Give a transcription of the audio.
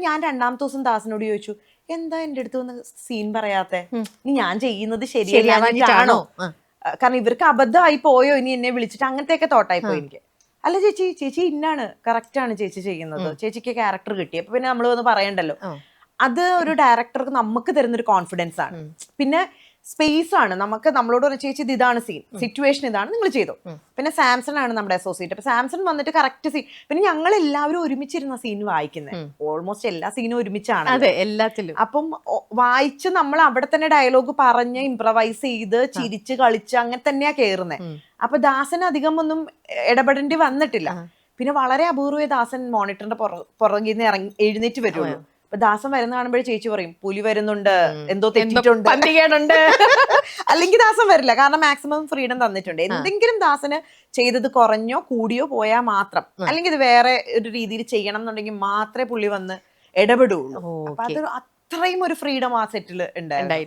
ഞാൻ രണ്ടാമത്തെ ദിവസം ദാസനോട് ചോദിച്ചു, എന്താ എന്റെ അടുത്ത് ഒന്ന് സീൻ പറയാത്തെ, ഇനി ഞാൻ ചെയ്യുന്നത് ശരിയാണോ, കാരണം ഇവർക്ക് അബദ്ധമായി പോയോ ഇനി എന്നെ വിളിച്ചിട്ട്, അങ്ങനത്തെയൊക്കെ തോട്ടായി പോയി എനിക്ക്. അല്ല ചേച്ചി ഇന്നാണ്, കറക്റ്റ് ആണ് ചേച്ചി ചെയ്യുന്നത്, ചേച്ചിക്ക് ക്യാരക്ടർ കിട്ടി, അപ്പൊ പിന്നെ നമ്മൾ ഒന്ന് പറയണ്ടല്ലോ. അത് ഒരു ഡയറക്ടർക്ക് നമുക്ക് തരുന്നൊരു കോൺഫിഡൻസ് ആണ്. പിന്നെ സ്പേസ് ആണ് നമുക്ക്, നമ്മളോട് ഒരു ചേച്ചി ഇതാണ് സീൻ, സിറ്റുവേഷൻ ഇതാണ്, നിങ്ങൾ ചെയ്തു. പിന്നെ സാംസൺ ആണ് നമ്മുടെ അസോസിയേറ്റ്. അപ്പൊ സാംസൺ വന്നിട്ട് കറക്റ്റ് സീൻ, പിന്നെ ഞങ്ങൾ എല്ലാവരും ഒരുമിച്ചിരുന്ന സീൻ വായിക്കുന്നത്, ഓൾമോസ്റ്റ് എല്ലാ സീനും ഒരുമിച്ചാണ് എല്ലാത്തിലും. അപ്പം വായിച്ച് നമ്മൾ അവിടെ തന്നെ ഡയലോഗ് പറഞ്ഞ് ഇംപ്രവൈസ് ചെയ്ത് ചിരിച്ച് കളിച്ച് അങ്ങനെ തന്നെയാ കേറുന്നത്. അപ്പൊ ദാസന് അധികം ഒന്നും ഇടപെടേണ്ടി വന്നിട്ടില്ല. പിന്നെ വളരെ അപൂർവ ദാസൻ മോണിറ്ററിന്റെ പുറകിൽ നിന്ന് എഴുന്നേറ്റ് വരുള്ളൂ. അപ്പൊ ദാസൻ വരുന്ന കാണുമ്പോഴേ ചേച്ചി പറയും, പുലി വരുന്നുണ്ട്, എന്തോ തെറ്റിട്ടുണ്ട്, അല്ലെങ്കിൽ ദാസൻ വരില്ല, കാരണം മാക്സിമം ഫ്രീഡം തന്നിട്ടുണ്ട്. എന്തെങ്കിലും ദാസന് ചെയ്തത് കുറഞ്ഞോ കൂടിയോ പോയാൽ മാത്രം, അല്ലെങ്കിൽ ഇത് വേറെ ഒരു രീതിയിൽ ചെയ്യണം എന്നുണ്ടെങ്കിൽ മാത്രമേ പുള്ളി വന്ന് ഇടപെടുള്ളൂ. അപ്പൊ അത് അത്രയും ഒരു ഫ്രീഡം ആ സെറ്റിൽ ഉണ്ടായി.